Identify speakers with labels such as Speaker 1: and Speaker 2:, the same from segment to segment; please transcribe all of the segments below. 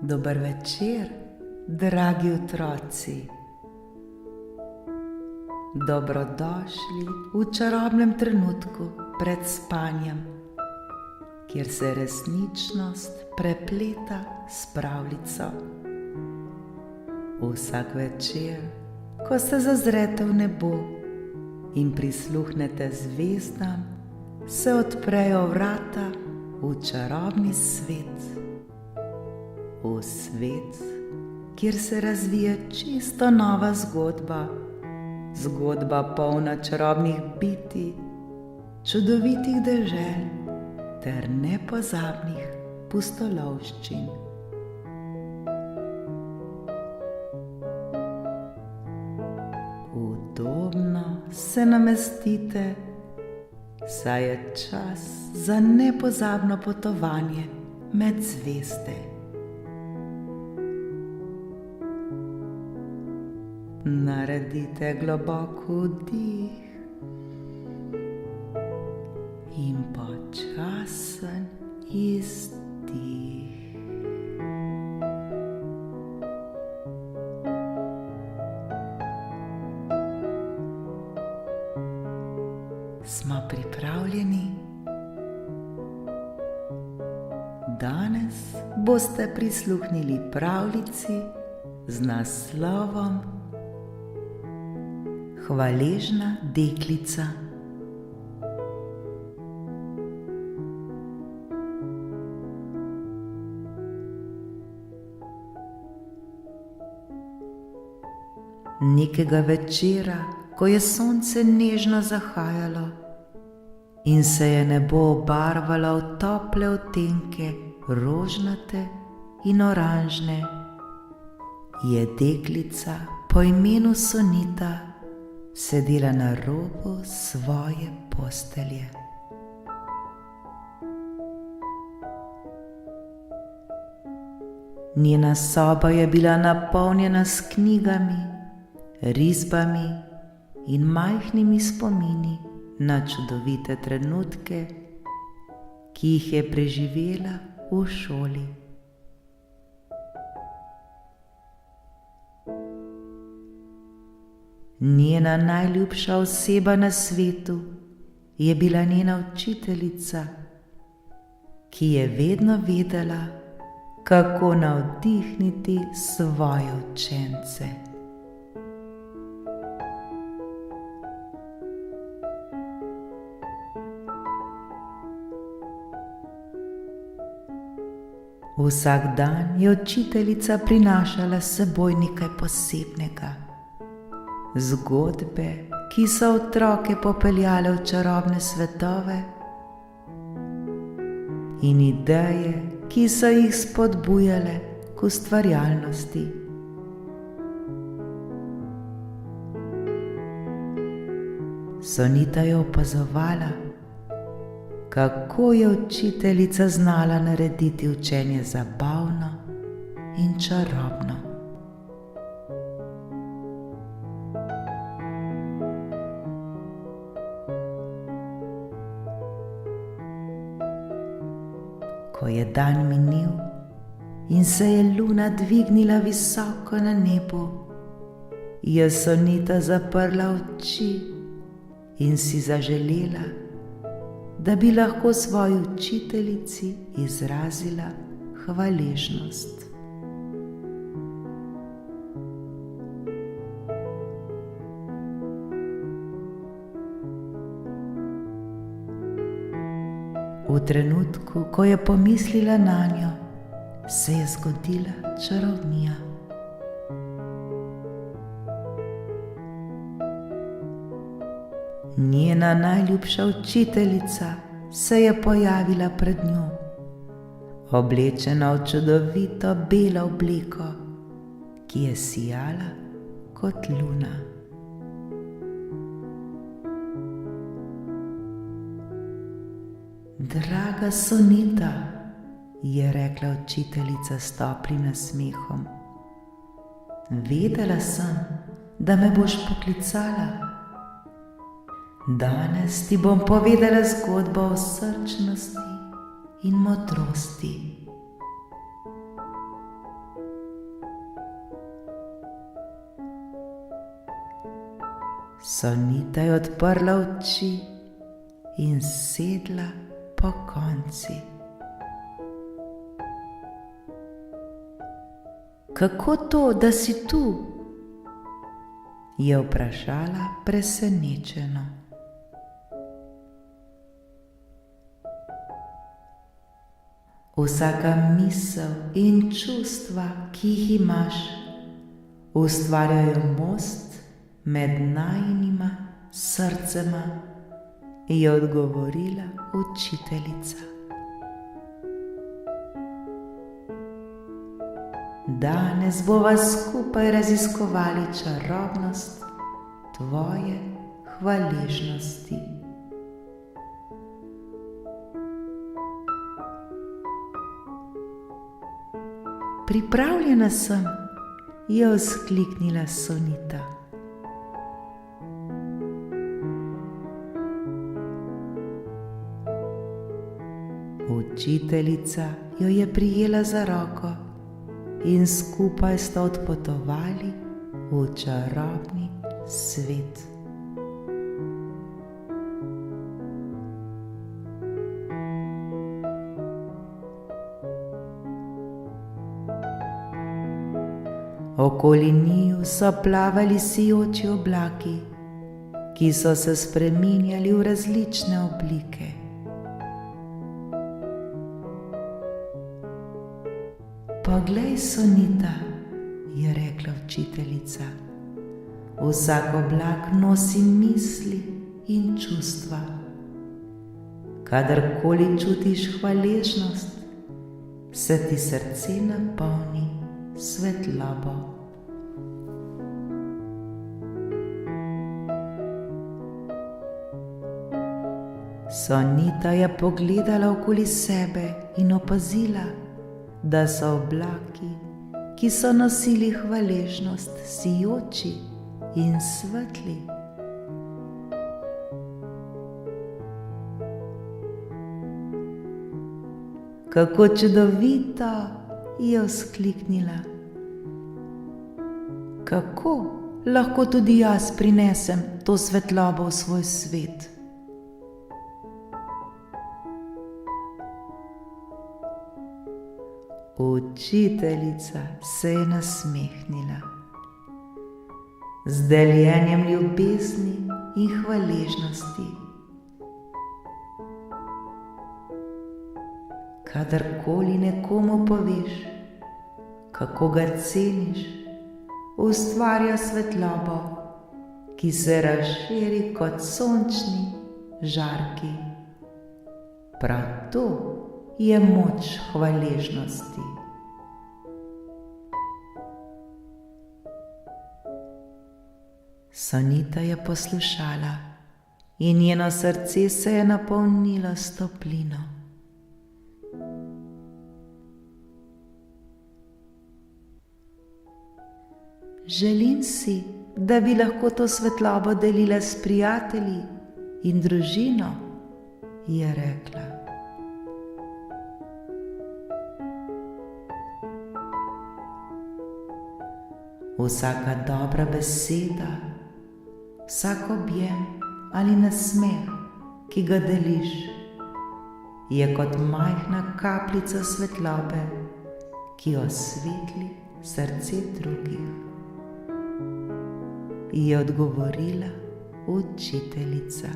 Speaker 1: Dober večer, dragi otroci. Dobrodošli v čarobnem trenutku pred spanjem, kjer se resničnost prepleta s pravljico. Vsak večer, ko se zazrete v nebo in prisluhnete zvezdam, se odprejo vrata v čarobni svet. V svet, kjer se razvije čisto nova zgodba, zgodba polna čarobnih bitij, čudovitih dežel ter nepozabnih pustolovščin. Udobno se namestite, saj je čas za nepozabno potovanje med zvezde. Naredite globok vdih in počasen izdih. Smo pripravljeni? Danes boste prisluhnili pravljici z naslovom Hvaležna deklica. Nekega večera, ko je sonce nežno zahajalo in se je nebo obarvalo v tople odtenke rožnate in oranžne, je deklica po imenu Sonita sedela na robu svoje postelje. Njena soba je bila napolnjena s knjigami, risbami in majhnimi spomini na čudovite trenutke, ki jih je preživela v šoli. Njena najljubša oseba na svetu je bila njena učiteljica, ki je vedno vedela, kako navdihniti svoje učence. Vsak dan je učiteljica prinašala s seboj nekaj posebnega. Zgodbe, ki so otroke popeljale v čarobne svetove, in ideje, ki so jih spodbujale k ustvarjalnosti. Sonita je opazovala, kako je učiteljica znala narediti učenje zabavno in čarobno. Ko je dan minil in se je luna dvignila visoko na nebu, je Sonita zaprla oči in si zaželela, da bi lahko svoji učiteljici izrazila hvaležnost. V trenutku, ko je pomislila nanjo, se je zgodila čarovnija. Njena najljubša učiteljica se je pojavila pred njo, oblečena v čudovito belo obleko, ki je sijala kot luna. Draga Sonita, je rekla učiteljica s toplim nasmehom, vedela sem, da me boš poklicala. Danes ti bom povedala zgodbo o srčnosti in modrosti. Sonita je odprla oči in sedla pokonci. Kako to, da si tu? Je vprašala presenečeno. Vsaka misel in čustva, ki jih imaš, ustvarjajo most med najinima srcema, je odgovorila učiteljica. Danes bova skupaj raziskovali čarobnost tvoje hvaležnosti. Pripravljena sem, je vzkliknila Sonita. Učiteljica jo je prijela za roko in skupaj sta odpotovali v čarobni svet. Okoli njiju so plavali sijoči oblaki, ki so se spreminjali v različne oblike. Poglej, Sonita, je rekla učiteljica, vsak oblak nosi misli in čustva. Kadarkoli čutiš hvaležnost, se ti srce napolni svetlobo. Sonita je pogledala okoli sebe in opazila, da so oblaki, ki so nosili hvaležnost, sijoči in svetli. Kako čudovito, je vzkliknila. Kako lahko tudi jaz prinesem to svetlobo v svoj svet? Učiteljica se je nasmehnila. Z deljenjem ljubezni in hvaležnosti. Kadarkoli nekomu poveš, kako ga ceniš, ustvarja svetlobo, ki se razširi kot sončni žarki. Prav to je moč hvaležnosti. Sonita je poslušala in njeno srce se je napolnilo s toplino. Želim si, da bi lahko to svetlobo delila s prijatelji in družino, je rekla. Vsaka dobra beseda, vsak objem ali nasmeh, ki ga deliš, je kot majhna kapljica svetlobe, ki osvetli srce drugih, je odgovorila učiteljica.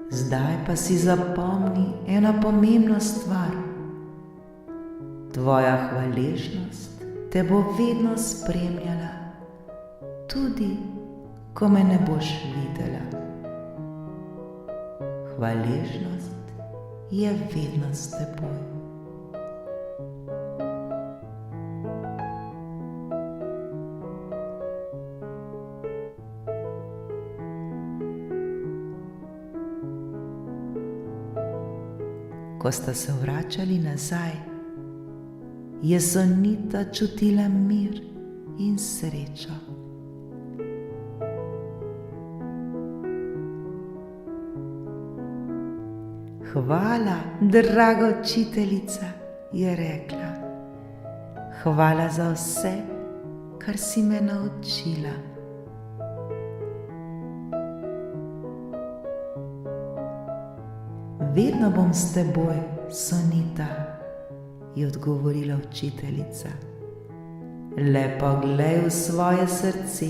Speaker 1: Zdaj pa si zapomni eno pomembno stvar. Tvoja hvaležnost te bo vedno spremljala, tudi ko me ne boš videla. Hvaležnost je vedno s teboj. Ko sta se vračali nazaj, je Sonita čutila mir in srečo. Hvala, draga učiteljica, je rekla. Hvala za vse, kar si me naučila. Vedno bom s teboj, Sonita, je odgovorila učiteljica. Le poglej v svoje srce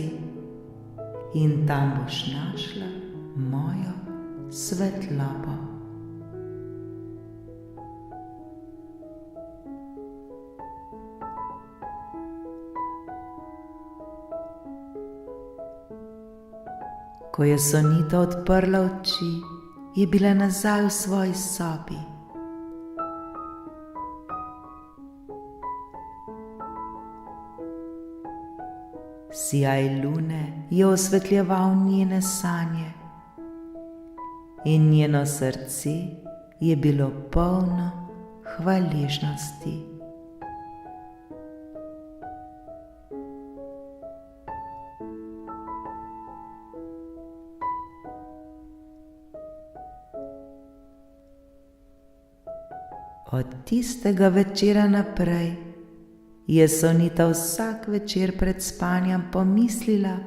Speaker 1: in tam boš našla mojo svetlobo. Ko je Sonita odprla oči, je bila nazaj v svoji sobi. Sijaj lune je osvetljeval njene sanje in njeno srce je bilo polno hvaležnosti. Od tistega večera naprej je Sonita vsak večer pred spanjem pomislila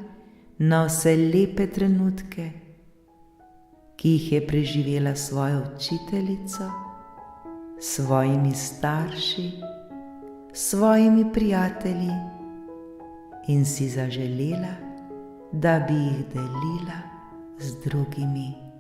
Speaker 1: na vse lepe trenutke, ki jih je preživela s svojo učiteljico, s svojimi starši, s svojimi prijatelji in si zaželela, da bi jih delila z drugimi.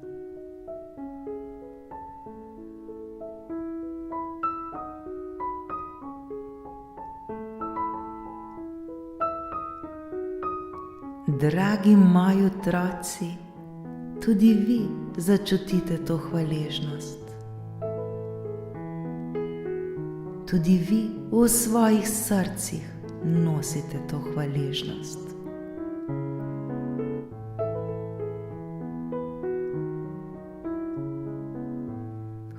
Speaker 1: Dragi moji otroci, tudi vi začutite to hvaležnost. Tudi vi v svojih srcih nosite to hvaležnost.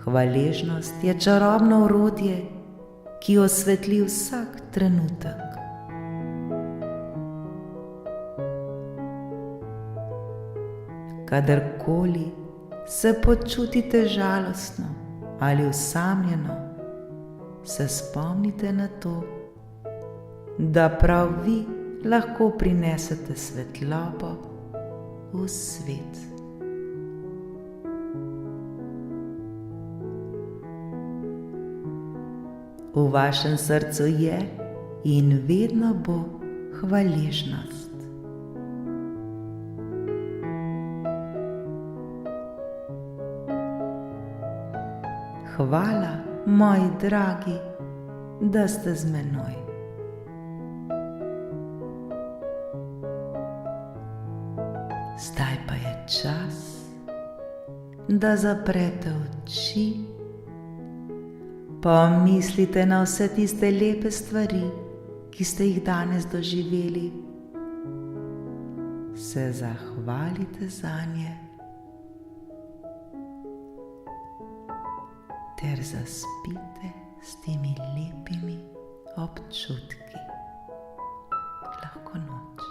Speaker 1: Hvaležnost je čarobno orodje, ki osvetli vsak trenutek. Kadarkoli se počutite žalostno ali osamljeno, se spomnite na to, da prav vi lahko prinesete svetlobo v svet. V vašem srcu je in vedno bo hvaležnost. Hvala, moji dragi, da ste z menoj. Zdaj pa je čas, da zaprete oči, pomislite na vse tiste lepe stvari, ki ste jih danes doživeli, se zahvalite zanje ter zaspite s temi lepimi občutki. Lahko noč.